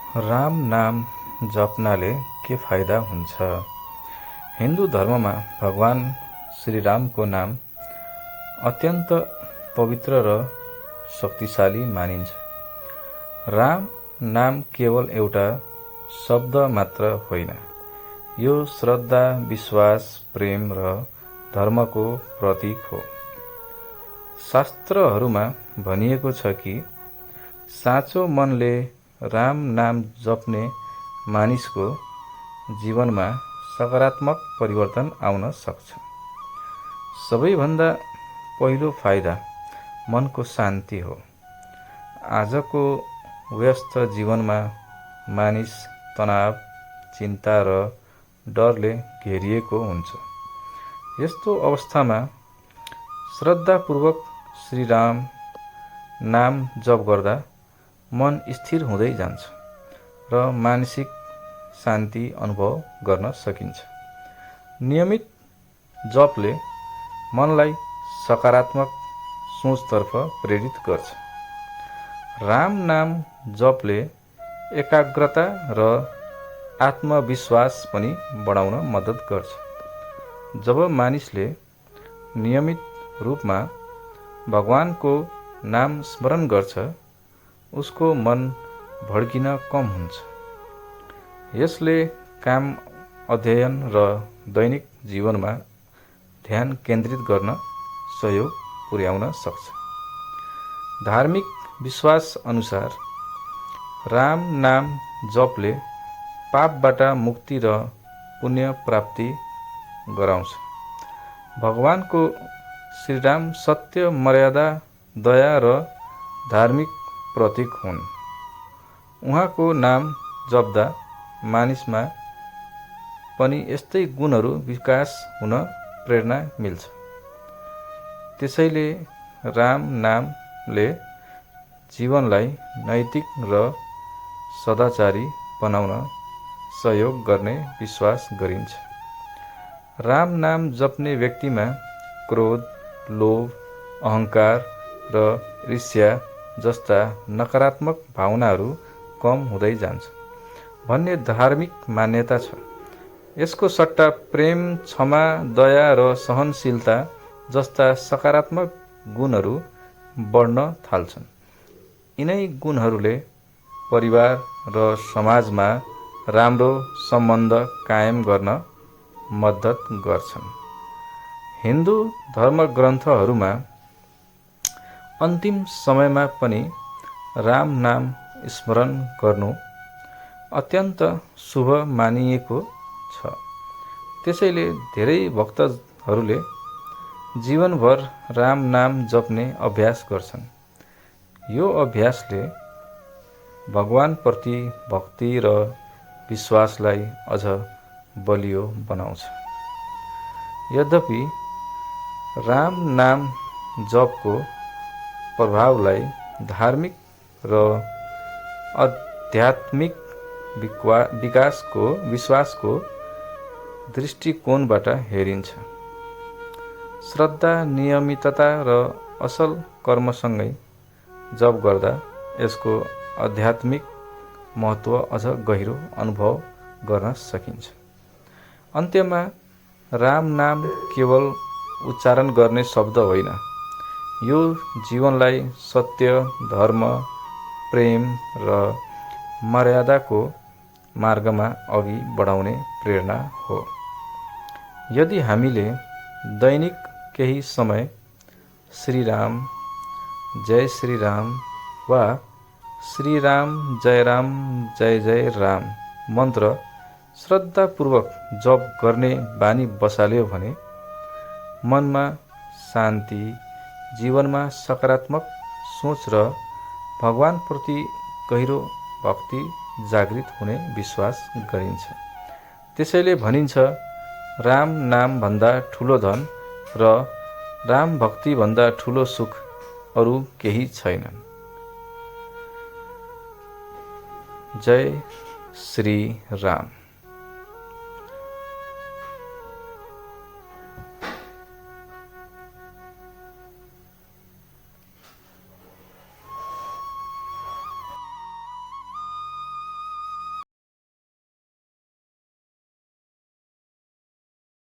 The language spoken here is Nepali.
राम नाम जप्नाले के फाइदा हुन्छ? हिन्दू धर्ममा भगवान श्रीरामको नाम अत्यन्त पवित्र र शक्तिशाली मानिन्छ। राम नाम केवल एउटा शब्द मात्र होइन, यो श्रद्धा, विश्वास, प्रेम र धर्मको प्रतीक हो। शास्त्रहरूमा भनिएको छ कि साँचो मनले राम नाम जप्ने मानिसको जीवनमा सकारात्मक परिवर्तन आउन सक्छ। सबैभन्दा पहिलो फाइदा मनको शान्ति हो। आजको व्यस्त जीवनमा मानिस तनाव, चिन्ता र डरले घेरिएको हुन्छ। यस्तो अवस्थामा श्रद्धापूर्वक श्रीराम नाम जप गर्दा मन स्थिर हुँदै जान्छ र मानसिक शान्ति अनुभव गर्न सकिन्छ। नियमित जपले मनलाई सकारात्मक सोचतर्फ प्रेरित गर्छ। राम नाम जपले एकाग्रता र आत्मविश्वास पनि बढाउन मद्दत गर्छ। जब मानिसले नियमित रूपमा भगवानको नाम स्मरण गर्छ, उसको मन भड्किन कम हुन्छ। यसले काम, अध्ययन र दैनिक जीवनमा ध्यान केन्द्रित गर्न सहयोग पुर्याउन सक्छ। धार्मिक विश्वास अनुसार राम नाम जपले पापबाट मुक्ति र पुण्य प्राप्ति गराउँछ। भगवानको श्रीराम सत्य, मर्यादा, दया र धार्मिक प्रतीक हुन्। उहाँको नाम जप्दा मानिसमा पनि यस्तै गुणहरू विकास हुन प्रेरणा मिल्छ। त्यसैले राम नामले जीवनलाई नैतिक र सदाचारी बनाउन सहयोग गर्ने विश्वास गरिन्छ। राम नाम जप्ने व्यक्तिमा क्रोध, लोभ, अहंकार र ईर्ष्या जस्ता नकारात्मक भावनाहरू कम हुँदै जान्छ भन्ने धार्मिक मान्यता छ। यसको सट्टा प्रेम, क्षमा, दया र सहनशीलता जस्ता सकारात्मक गुणहरू बढ्न थाल्छन्। यिनै गुणहरूले परिवार र समाजमा राम्रो सम्बन्ध कायम गर्न मद्दत गर्छन्। हिन्दू धर्मग्रन्थहरूमा अन्तिम समयमा पनि राम नाम स्मरण गर्नु अत्यन्त शुभ मानिएको छ। त्यसैले धेरै भक्तहरूले जीवनभर राम नाम जप्ने अभ्यास गर्छन्। यो अभ्यासले भगवानप्रति भक्ति र विश्वासलाई अझ बलियो बनाउँछ। यद्यपि राम नाम जपको प्रभावलाई धार्मिक र आध्यात्मिक विश्वासको दृष्टिकोणबाट हेरिन्छ। श्रद्धा, नियमितता र असल कर्मसँगै जप गर्दा यसको आध्यात्मिक महत्त्व अझ गहिरो अनुभव गर्न सकिन्छ। अन्त्यमा राम नाम केवल उच्चारण गर्ने शब्द होइन, यो जीवनलाई सत्य, धर्म, प्रेम र मर्यादाको मार्गमा अघि बढाउने प्रेरणा हो। यदि हामीले दैनिक केही समय श्रीराम, जय श्रीराम वा श्रीराम जय राम, जय जय राम मन्त्र श्रद्धापूर्वक जप गर्ने बानी बसाल्यो भने मनमा शान्ति, जीवनमा सकारात्मक सोच र भगवानप्रति गहिरो भक्ति जागृत हुने विश्वास गरिन्छ। त्यसैले भनिन्छ, राम नाम भन्दा ठुलो धन र राम भक्ति भन्दा ठुलो सुख अरू केही छैनन्। जय श्री राम।